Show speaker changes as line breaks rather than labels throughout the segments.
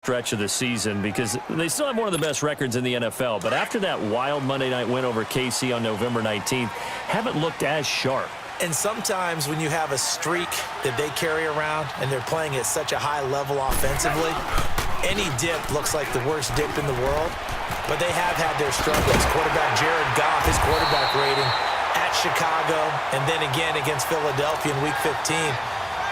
stretch of the season because they still have one of the best records in the NFL. But after that wild Monday night win over KC on November 19th, haven't looked as sharp.
And sometimes when you have a streak that they carry around and they're playing at such a high level offensively, any dip looks like the worst dip in the world. But they have had their struggles. Quarterback Jared Goff, his quarterback rating at Chicago and then again against Philadelphia in Week 15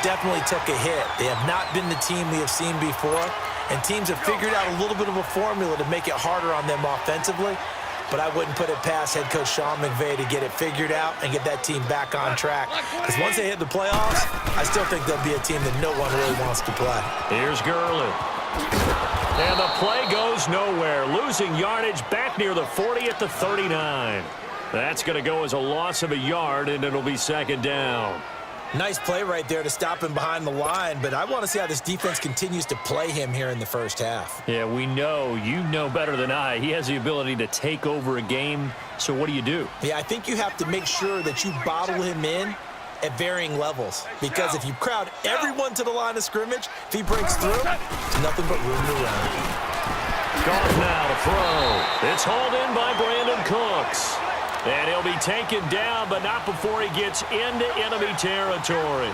definitely took a hit. They have not been the team we have seen before, and teams have figured out a little bit of a formula to make it harder on them offensively. But I wouldn't put it past head coach Sean McVay to get it figured out and get that team back on track. Because once they hit the playoffs, I still think they'll be a team that no one really wants to play.
Here's Gurley. And the play goes nowhere. Losing yardage back near the 40 at the 39. That's going to go as a loss of a yard, and it'll be second down.
Nice play right there to stop him behind the line, but I want to see how this defense continues to play him here in the first half.
Yeah, we know. You know better than I. He has the ability to take over a game, so what do?
Yeah, I think you have to make sure that you bottle him in at varying levels, because if you crowd everyone to the line of scrimmage, if he breaks through, there's nothing but room to run.
Goff now to throw. It's hauled in by Brandon Cooks. And he'll be taken down, but not before he gets into enemy territory.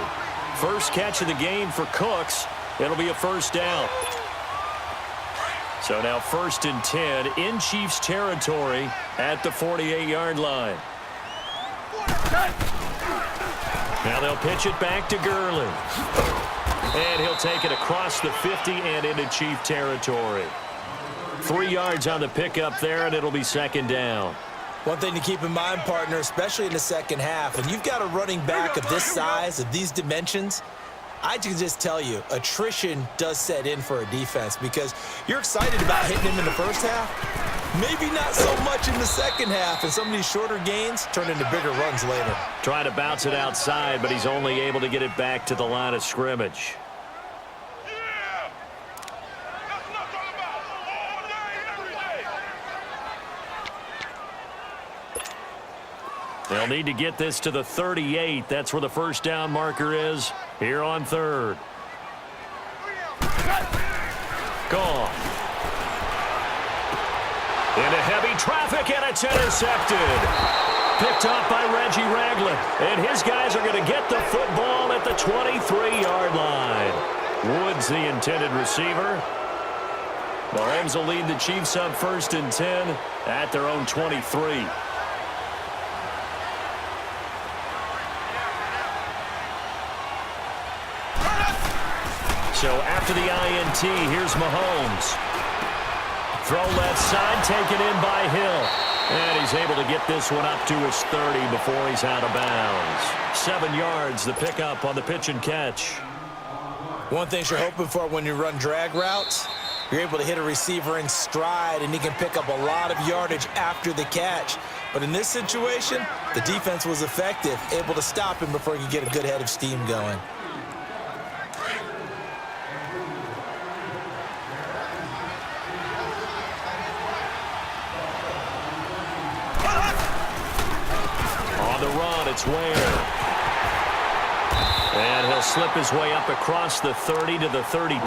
First catch of the game for Cooks. It'll be a first down. So now 1st and 10 in Chiefs territory at the 48-yard line. Now they'll pitch it back to Gurley. And he'll take it across the 50 and into Chief territory. 3 yards on the pickup there, and it'll be second down.
One thing to keep in mind, partner, especially in the second half, when you've got a running back of this size, of these dimensions, I can just tell you, attrition does set in for a defense because you're excited about hitting him in the first half. Maybe not so much in the second half, and some of these shorter gains turn into bigger runs later.
Trying to bounce it outside, but he's only able to get it back to the line of scrimmage. They'll need to get this to the 38. That's where the first down marker is here on 3rd. Gone. Into heavy traffic, and it's intercepted. Picked off by Reggie Ragland. And his guys are going to get the football at the 23-yard line. Woods, the intended receiver. Mahomes will lead the Chiefs up 1st and 10 at their own 23. So after the INT, here's Mahomes. Throw left side, taken in by Hill. And he's able to get this one up to his 30 before he's out of bounds. 7 yards, the pickup on the pitch and catch.
One thing you're hoping for when you run drag routes, you're able to hit a receiver in stride, and he can pick up a lot of yardage after the catch. But in this situation, the defense was effective, able to stop him before he could get a good head of steam going. It's Ware. And he'll slip his way up across the 30 to the 32.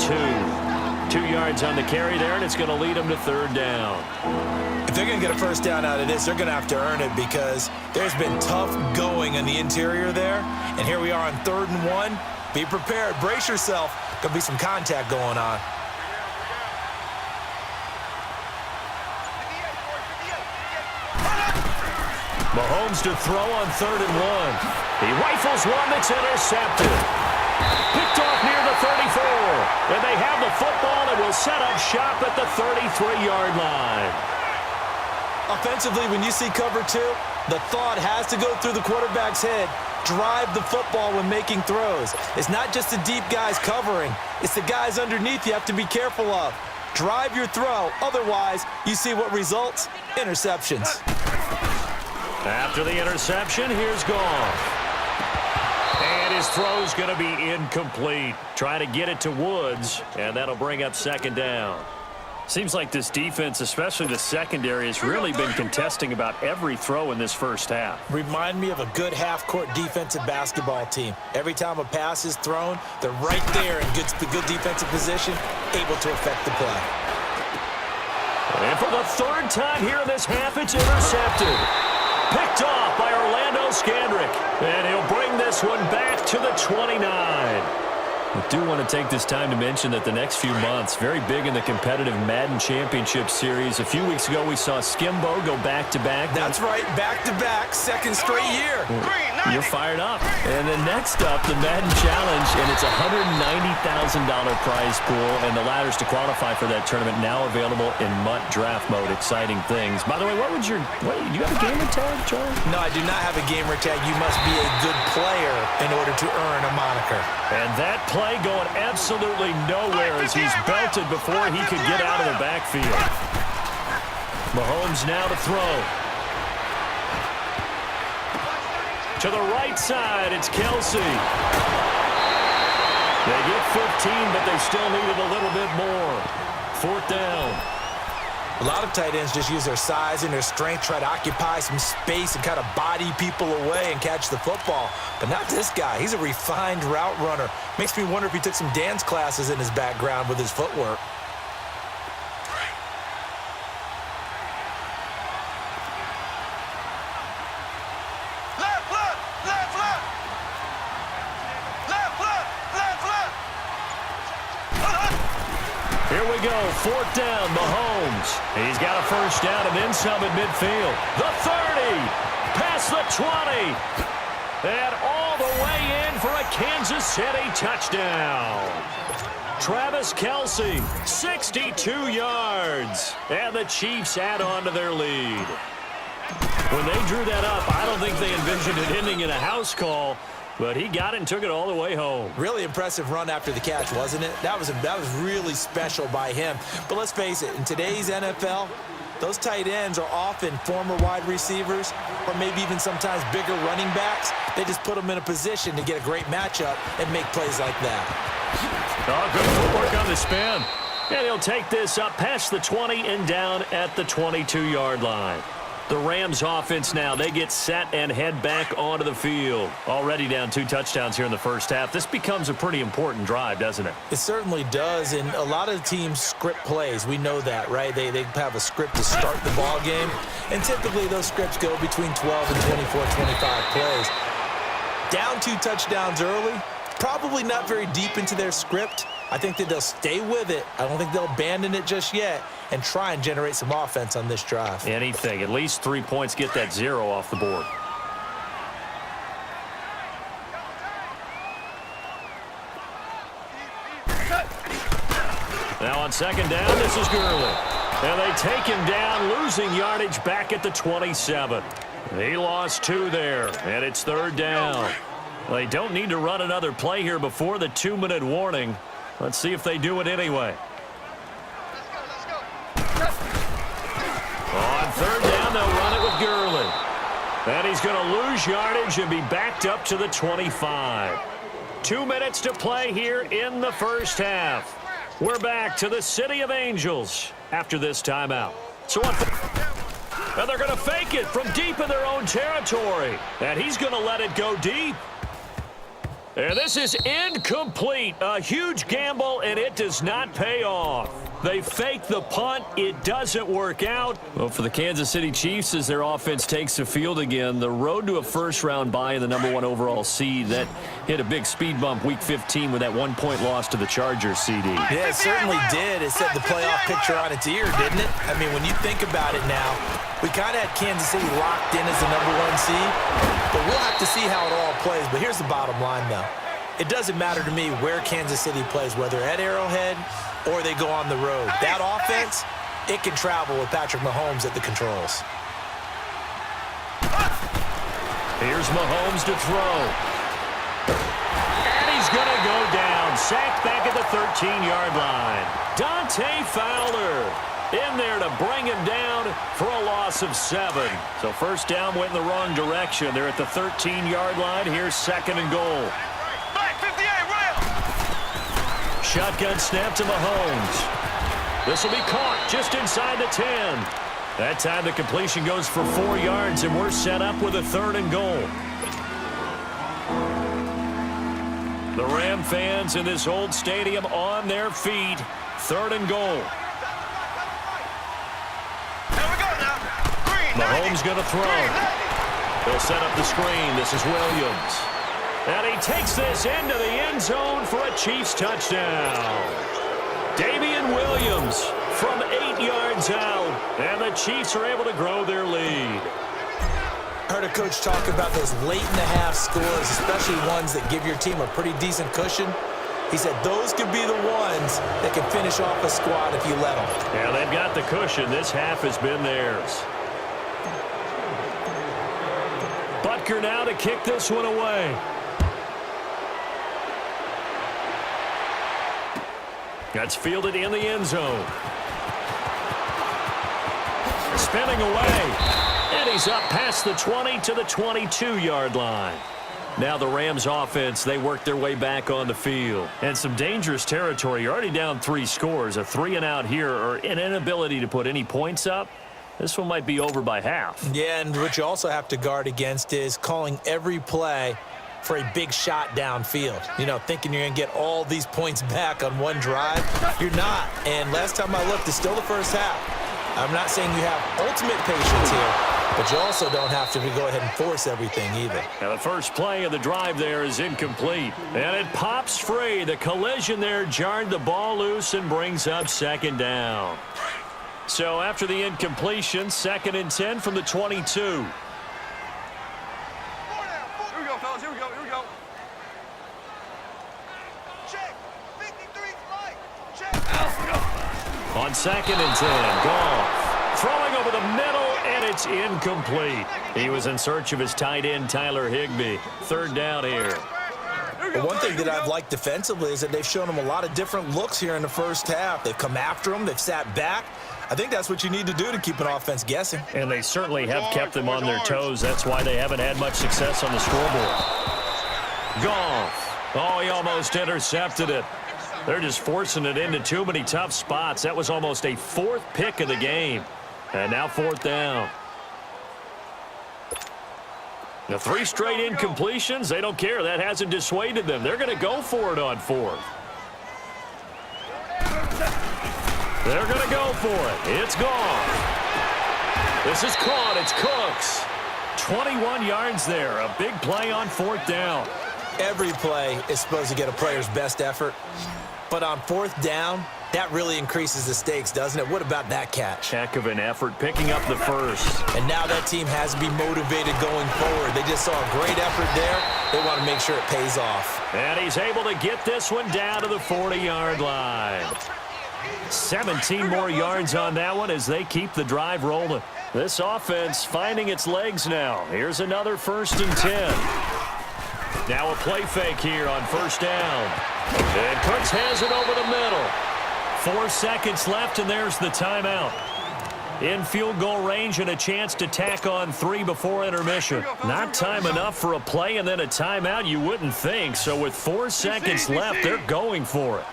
2 yards on the carry there, and it's going to lead him to 3rd down. If they're going to get a first down out of this, they're going to have to earn it because there's been tough going in the interior there. And here we are on 3rd and 1. Be prepared. Brace yourself. Going to be some contact going on. Mahomes to throw on 3rd and 1. He rifles one that's intercepted. Picked off near the 34. And they have the football and will set up shop at the 33-yard line. Offensively, when you see cover 2, the thought has to go through the quarterback's head. Drive the football when making throws. It's not just the deep guys covering. It's the guys underneath you have to be careful of. Drive your throw. Otherwise, you see what results? Interceptions. After the interception, here's Goff. And his throw's going to be incomplete. Try to get it to Woods, and that'll bring up 2nd down. Seems like this defense, especially the secondary, has really been contesting about every throw in this first half. Remind me of a good half-court defensive basketball team. Every time a pass is thrown, they're right there in good defensive position,
able to affect the play.
And for the third time here in this half, it's intercepted. Picked off by Orlando Scandrick. And he'll bring this one back to the 29.
I do want to take this time to mention that the next few months, very big in the competitive Madden Championship Series. A few weeks ago, we saw Skimbo go back-to-back.
That's right, back-to-back, second straight year.
You're fired up. And then next up, the Madden Challenge, and it's a $190,000 prize pool, and the ladders to qualify for that tournament now available in MUT draft mode. Exciting things. By the way, do you have a gamer tag, Charlie?
No, I do not have a gamer tag. You must be a good player in order to earn a moniker.
And that play going absolutely nowhere as he's belted before he could get out of the backfield. Mahomes now to throw. To the right side, it's Kelsey. They get 15, but they still needed a little bit more. Fourth down.
A lot of tight ends just use their size and their strength, try to occupy some space and kind of body people away and catch the football. But not this guy. He's a refined route runner. Makes me wonder if he took some dance classes in his background with his footwork.
Here we go, fourth down, Mahomes. He's got a first down and then some at midfield. The 30, past the 20, and all the way in for a Kansas City touchdown. Travis Kelce, 62 yards, and the Chiefs add on to their lead. When they drew that up, I don't think they envisioned it ending in a house call, but he got it and took it all the way home.
Really impressive run after the catch, wasn't it? That was really special by him. But let's face it, in today's NFL, those tight ends are often former wide receivers or maybe even sometimes bigger running backs. They just put them in a position to get a great matchup and make plays like that.
Oh, good footwork on the spin. And he'll take this up past the 20 and down at the 22-yard line. The Rams offense now, they get set and head back onto the field. Already down 2 touchdowns here in the first half. This becomes a pretty important drive, doesn't it?
It certainly does, and a lot of teams script plays. We know that, right? They have a script to start the ball game, and typically those scripts go between 12 and 24, 25 plays. Down 2 touchdowns early, probably not very deep into their script. I think that they'll stay with it. I don't think they'll abandon it just yet and try and generate some offense on this drive.
Anything. At least 3 points, get that 0 off the board. Now on second down, this is Gurley. And they take him down, losing yardage back at the 27. He lost 2 there, and it's third down. They don't need to run another play here before the 2-minute warning. Let's see if they do it anyway. On third down, they'll run it with Gurley. And he's going to lose yardage and be backed up to the 25. 2 minutes to play here in the first half. We're back to the City of Angels after this timeout. So and they're going to fake it from deep in their own territory. And he's going to let it go deep. And this is incomplete. A huge gamble, and it does not pay off. They fake the punt. It doesn't work out.
Well, for the Kansas City Chiefs, as their offense takes the field again, the road to a first-round bye in the #1 overall seed, that hit a big speed bump week 15 with that 1-point loss to the Chargers, CD.
Yeah, it certainly did. It set the playoff picture on its ear, didn't it? I mean, when you think about it now, we kind of had Kansas City locked in as the #1 seed, but we'll have to see how it all plays. But here's the bottom line, though. It doesn't matter to me where Kansas City plays, whether at Arrowhead or they go on the road. That offense, it can travel with Patrick Mahomes at the controls.
Here's Mahomes to throw. And he's going to go down. Sacked back at the 13-yard line. Dante Fowler in there to bring him down for a loss of 7. So first down went in the wrong direction. They're at the 13-yard line. Here's second and goal. Shotgun snap to Mahomes. This will be caught just inside the 10. That time the completion goes for 4 yards, and we're set up with a 3rd and goal. The Ram fans in this old stadium on their feet 3rd and goal.
There we go now. Green,
Mahomes going to throw. He'll set up the screen. This is Williams. And he takes this into the end zone for a Chiefs touchdown. Damian Williams from 8 yards out. And the Chiefs are able to grow their lead.
I heard a coach talk about those late-in-the-half scores, especially ones that give your team a pretty decent cushion. He said those could be the ones that can finish off a squad if you let them.
Yeah, they've got the cushion. This half has been theirs. Butker now to kick this one away. That's fielded in the end zone. Spinning away. And he's up past the 20 to the 22-yard line. Now the Rams offense, they work their way back on the field. And some dangerous territory. You're already down 3 scores. A 3-and-out here or an inability to put any points up. This one might be over by half.
Yeah, and what you also have to guard against is calling every play for a big shot downfield. You know, thinking you're going to get all these points back on one drive. You're not. And last time I looked, it's still the first half. I'm not saying you have ultimate patience here, but you also don't have to go ahead and force everything either.
Now the first play of the drive there is incomplete. And it pops free. The collision there jarred the ball loose and brings up 2nd down. So after the incompletion, 2nd and 10 from the 22.
Here we go, fellas. Here we go. Here we go. Check. 53 flight. Check.
On 2nd and 10, Goff throwing over the middle, and it's incomplete. He was in search of his tight end, Tyler Higbee. 3rd down here.
Well, one thing that I've liked defensively is that they've shown him a lot of different looks here in the first half. They've come after him. They've sat back. I think that's what you need to do to keep an offense guessing.
And they certainly have kept them on their toes. That's why they haven't had much success on the scoreboard. Goff. Oh, he almost intercepted it. They're just forcing it into too many tough spots. That was almost a 4th pick of the game. And now 4th down. The 3 straight incompletions, they don't care. That hasn't dissuaded them. They're going to go for it on 4th. They're going to go for it. It's gone. This is caught. It's Cooks. 21 yards there. A big play on 4th down.
Every play is supposed to get a player's best effort. But on 4th down, that really increases the stakes, doesn't it? What about that catch?
Heck of an effort picking up the first.
And now that team has to be motivated going forward. They just saw a great effort there. They want to make sure it pays off.
And he's able to get this one down to the 40-yard line. 17 more yards on that one as they keep the drive rolling. This offense finding its legs now. Here's another 1st and 10. Now a play fake here on 1st down. And Cooks has it over the middle. 4 seconds left, and there's the timeout. In field goal range and a chance to tack on 3 before intermission. Not time enough for a play and then a timeout, you wouldn't think. So with 4 seconds left, they're going for it.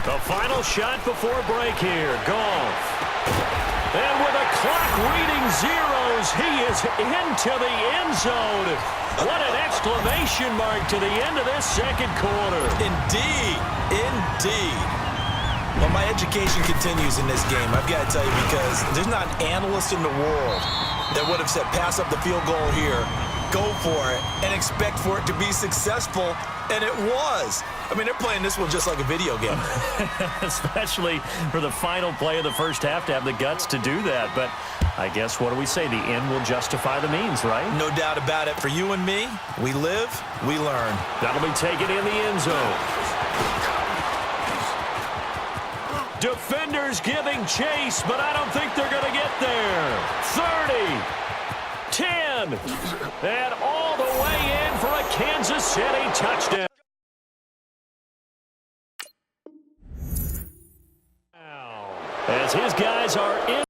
The final shot before break here. Goff. And with a clock reading zeros, he is into the end zone. What an exclamation mark to the end of this 2nd quarter.
Indeed. Indeed. Well, my education continues in this game, I've got to tell you, because there's not an analyst in the world that would have said pass up the field goal here, go for it, and expect for it to be successful, and it was. I mean, they're playing this one just like a video game.
Especially for the final play of the first half to have the guts to do that. But I guess, what do we say? The end will justify the means, right?
No doubt about it. For you and me, we live, we learn.
That'll be taken in the end zone. Defenders giving chase, but I don't think they're going to get there. 30, 10, and all the way in for a Kansas City touchdown. As his guys are in.